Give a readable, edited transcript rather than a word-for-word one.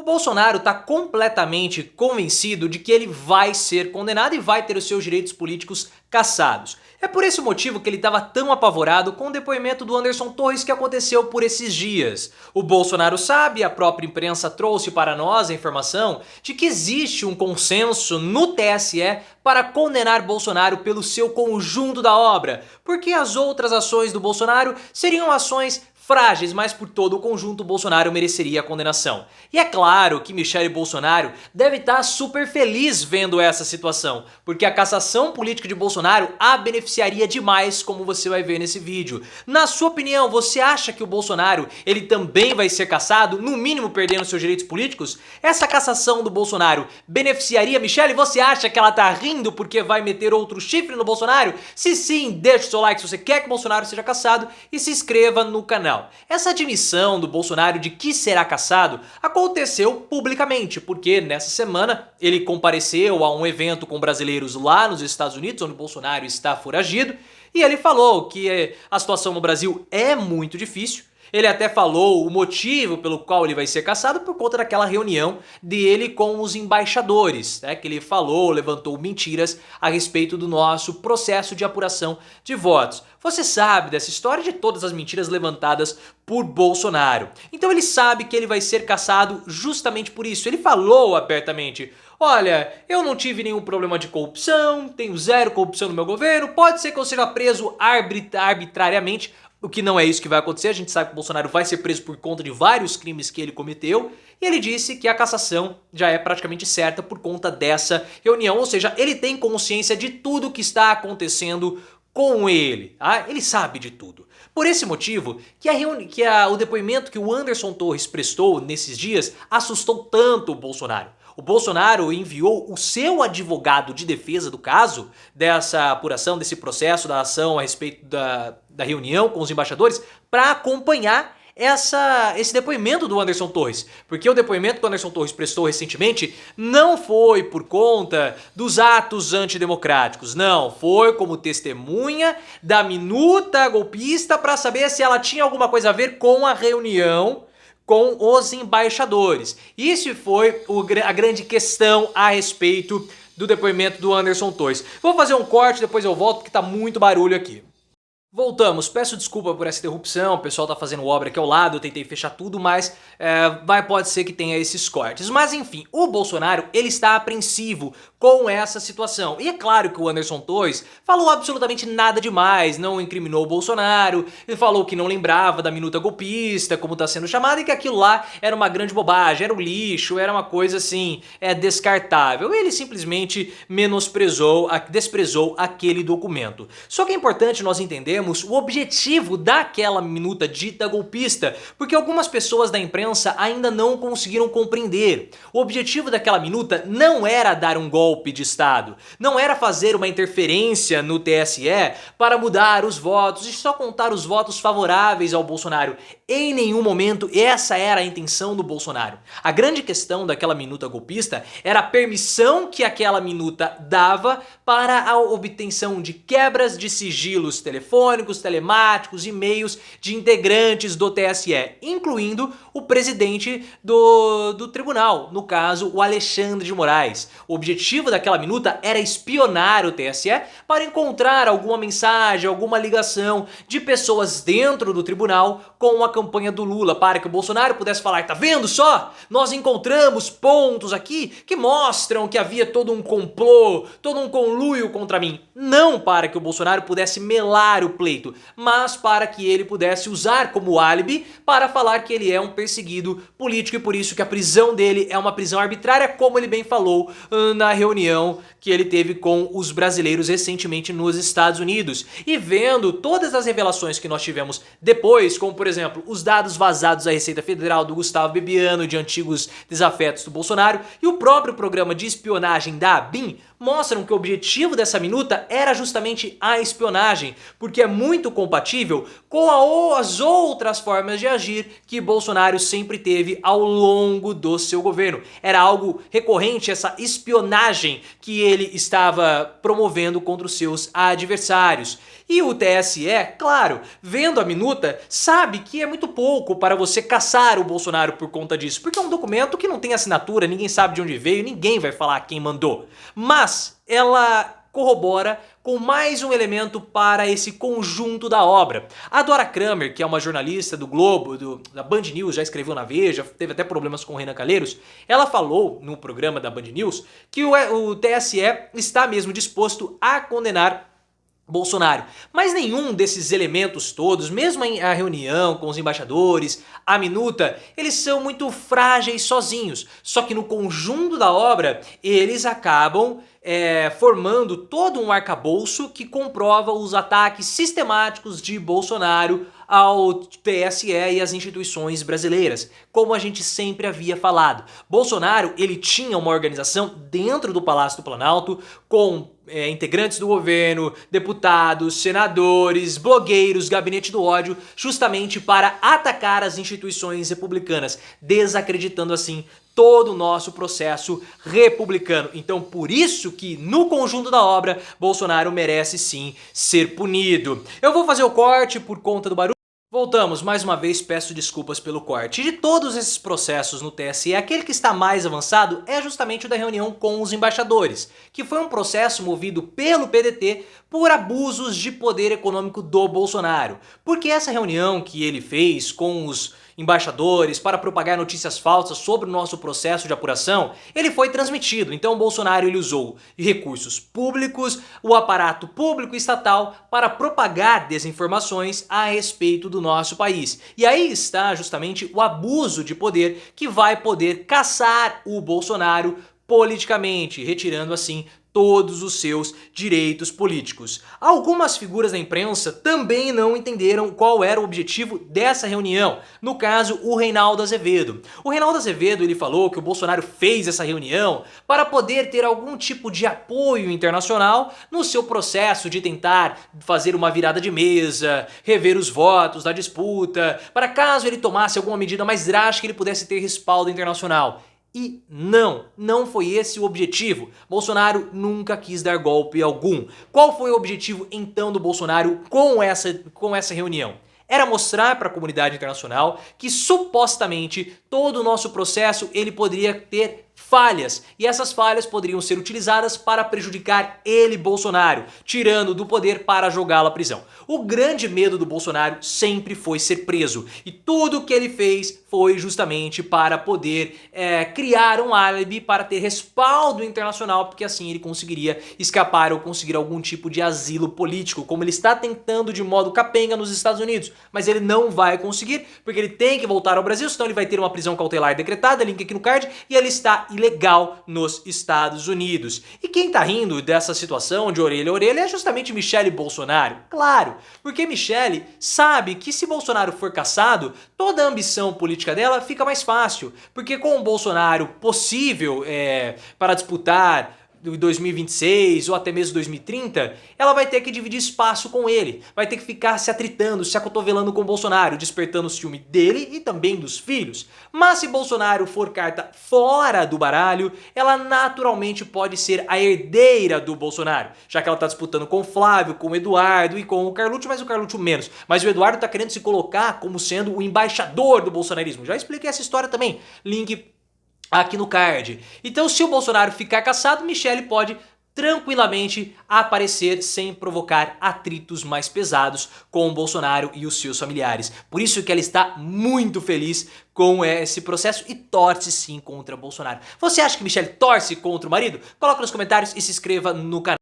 O Bolsonaro está completamente convencido de que ele vai ser condenado e vai ter os seus direitos políticos cassados. É por esse motivo que ele estava tão apavorado com o depoimento do Anderson Torres que aconteceu por esses dias. O Bolsonaro sabe, a própria imprensa trouxe para nós a informação de que existe um consenso no TSE para condenar Bolsonaro pelo seu conjunto da obra, porque as outras ações do Bolsonaro seriam ações frágeis, mas por todo o conjunto Bolsonaro mereceria a condenação. E é claro que Michele Bolsonaro deve estar super feliz vendo essa situação, porque a cassação política de Bolsonaro a beneficiaria demais, como você vai ver nesse vídeo. Na sua opinião, você acha que o Bolsonaro ele também vai ser cassado, no mínimo perdendo seus direitos políticos? Essa cassação do Bolsonaro beneficiaria Michele? Você acha que ela tá rindo porque vai meter outro chifre no Bolsonaro? Se sim, deixa o seu like se você quer que o Bolsonaro seja cassado e se inscreva no canal. Essa admissão do Bolsonaro de que será cassado aconteceu publicamente, porque nessa semana ele compareceu a um evento com brasileiros lá nos Estados Unidos, onde o Bolsonaro está foragido, e ele falou que a situação no Brasil é muito difícil. Ele até falou o motivo pelo qual ele vai ser cassado por conta daquela reunião dele com os embaixadores, né, que ele falou, levantou mentiras a respeito do nosso processo de apuração de votos. Você sabe dessa história de todas as mentiras levantadas por Bolsonaro. Então ele sabe que ele vai ser cassado justamente por isso. Ele falou abertamente: olha, eu não tive nenhum problema de corrupção, tenho zero corrupção no meu governo, pode ser que eu seja preso arbitrariamente, o que não é isso que vai acontecer. A gente sabe que o Bolsonaro vai ser preso por conta de vários crimes que ele cometeu. E ele disse que a cassação já é praticamente certa por conta dessa reunião. Ou seja, ele tem consciência de tudo que está acontecendo com ele. Tá? Ele sabe de tudo. Por esse motivo, o depoimento que o Anderson Torres prestou nesses dias assustou tanto o Bolsonaro. O Bolsonaro enviou o seu advogado de defesa do caso, dessa apuração, desse processo, da ação a respeito da reunião com os embaixadores, para acompanhar esse depoimento do Anderson Torres. Porque o depoimento que o Anderson Torres prestou recentemente não foi por conta dos atos antidemocráticos, não. Foi como testemunha da minuta golpista para saber se ela tinha alguma coisa a ver com a reunião com os embaixadores. Isso foi a grande questão a respeito do depoimento do Anderson Torres. Vou fazer um corte, depois eu volto porque tá muito barulho aqui. Voltamos, peço desculpa por essa interrupção, o pessoal tá fazendo obra aqui ao lado, eu tentei fechar tudo, mas pode ser que tenha esses cortes. Mas enfim, o Bolsonaro ele está apreensivo com essa situação. E é claro que o Anderson Torres falou absolutamente nada demais, não incriminou o Bolsonaro, ele falou que não lembrava da minuta golpista, como está sendo chamada, e que aquilo lá era uma grande bobagem, era um lixo, era uma coisa assim, descartável. Ele simplesmente desprezou aquele documento. Só que é importante nós entendermos o objetivo daquela minuta dita golpista, porque algumas pessoas da imprensa ainda não conseguiram compreender. O objetivo daquela minuta não era dar um golpe de Estado, não era fazer uma interferência no TSE para mudar os votos e só contar os votos favoráveis ao Bolsonaro. Em nenhum momento essa era a intenção do Bolsonaro. A grande questão daquela minuta golpista era a permissão que aquela minuta dava para a obtenção de quebras de sigilos telefônicos, telemáticos, e-mails de integrantes do TSE, incluindo o presidente do tribunal, no caso o Alexandre de Moraes. O objetivo daquela minuta era espionar o TSE para encontrar alguma mensagem, alguma ligação de pessoas dentro do tribunal com a campanha do Lula, para que o Bolsonaro pudesse falar: tá vendo só? Nós encontramos pontos aqui que mostram que havia todo um complô, todo um conluio contra mim. Não para que o Bolsonaro pudesse melar o pleito, mas para que ele pudesse usar como álibi para falar que ele é um perseguido político e por isso que a prisão dele é uma prisão arbitrária, como ele bem falou na reunião que ele teve com os brasileiros recentemente nos Estados Unidos. E vendo todas as revelações que nós tivemos depois, como por exemplo os dados vazados à Receita Federal do Gustavo Bebiano, de antigos desafetos do Bolsonaro, e o próprio programa de espionagem da ABIN, mostram que o objetivo dessa minuta era justamente a espionagem, porque é muito compatível com as outras formas de agir que Bolsonaro sempre teve ao longo do seu governo. Era algo recorrente essa espionagem que ele estava promovendo contra os seus adversários. E o TSE, claro, vendo a minuta, sabe que é muito pouco para você caçar o Bolsonaro por conta disso, porque é um documento que não tem assinatura, ninguém sabe de onde veio, ninguém vai falar quem mandou. Mas ela corrobora com mais um elemento para esse conjunto da obra. A Dora Kramer, que é uma jornalista do Globo, da Band News, já escreveu na Veja, teve até problemas com o Renan Calheiros, ela falou no programa da Band News que o TSE está mesmo disposto a condenar Bolsonaro. Mas nenhum desses elementos todos, mesmo a reunião com os embaixadores, a minuta, eles são muito frágeis sozinhos. Só que no conjunto da obra, eles acabam formando todo um arcabouço que comprova os ataques sistemáticos de Bolsonaro ao TSE e às instituições brasileiras, como a gente sempre havia falado. Bolsonaro, ele tinha uma organização dentro do Palácio do Planalto com integrantes do governo, deputados, senadores, blogueiros, gabinete do ódio, justamente para atacar as instituições republicanas, desacreditando assim todo o nosso processo republicano. Então, por isso que no conjunto da obra, Bolsonaro merece sim ser punido. Eu vou fazer o corte por conta do barulho. Voltamos, mais uma vez peço desculpas pelo corte. De todos esses processos no TSE, aquele que está mais avançado é justamente o da reunião com os embaixadores, que foi um processo movido pelo PDT por abusos de poder econômico do Bolsonaro. Porque essa reunião que ele fez com os embaixadores para propagar notícias falsas sobre o nosso processo de apuração, ele foi transmitido. Então o Bolsonaro ele usou recursos públicos, o aparato público e estatal para propagar desinformações a respeito do nosso país. E aí está justamente o abuso de poder que vai poder caçar o Bolsonaro politicamente, retirando assim todos os seus direitos políticos. Algumas figuras da imprensa também não entenderam qual era o objetivo dessa reunião. No caso, o Reinaldo Azevedo. O Reinaldo Azevedo ele falou que o Bolsonaro fez essa reunião para poder ter algum tipo de apoio internacional no seu processo de tentar fazer uma virada de mesa, rever os votos da disputa, para caso ele tomasse alguma medida mais drástica ele pudesse ter respaldo internacional. E não foi esse o objetivo. Bolsonaro nunca quis dar golpe algum. Qual foi o objetivo então do Bolsonaro com essa reunião? Era mostrar para a comunidade internacional que supostamente todo o nosso processo ele poderia ter falhas, e essas falhas poderiam ser utilizadas para prejudicar ele, Bolsonaro, tirando do poder para jogá-lo à prisão. O grande medo do Bolsonaro sempre foi ser preso, e tudo o que ele fez foi justamente para poder criar um álibi para ter respaldo internacional, porque assim ele conseguiria escapar ou conseguir algum tipo de asilo político, como ele está tentando de modo capenga nos Estados Unidos, mas ele não vai conseguir, porque ele tem que voltar ao Brasil, senão ele vai ter uma prisão cautelar decretada, link aqui no card, e ele está ilegal nos Estados Unidos. E quem tá rindo dessa situação de orelha a orelha é justamente Michele Bolsonaro. Claro, porque Michele sabe que se Bolsonaro for caçado, toda a ambição política dela fica mais fácil. Porque com o Bolsonaro possível para disputar em 2026 ou até mesmo 2030, ela vai ter que dividir espaço com ele, vai ter que ficar se atritando, se acotovelando com o Bolsonaro, despertando o ciúme dele e também dos filhos. Mas se Bolsonaro for carta fora do baralho, ela naturalmente pode ser a herdeira do Bolsonaro, já que ela está disputando com o Flávio, com o Eduardo e com o Carlucci, mas o Carlucci menos. Mas o Eduardo está querendo se colocar como sendo o embaixador do bolsonarismo. Já expliquei essa história também, link aqui no card. Então se o Bolsonaro ficar caçado, Michele pode tranquilamente aparecer sem provocar atritos mais pesados com o Bolsonaro e os seus familiares. Por isso que ela está muito feliz com esse processo e torce sim contra Bolsonaro. Você acha que Michele torce contra o marido? Coloca nos comentários e se inscreva no canal.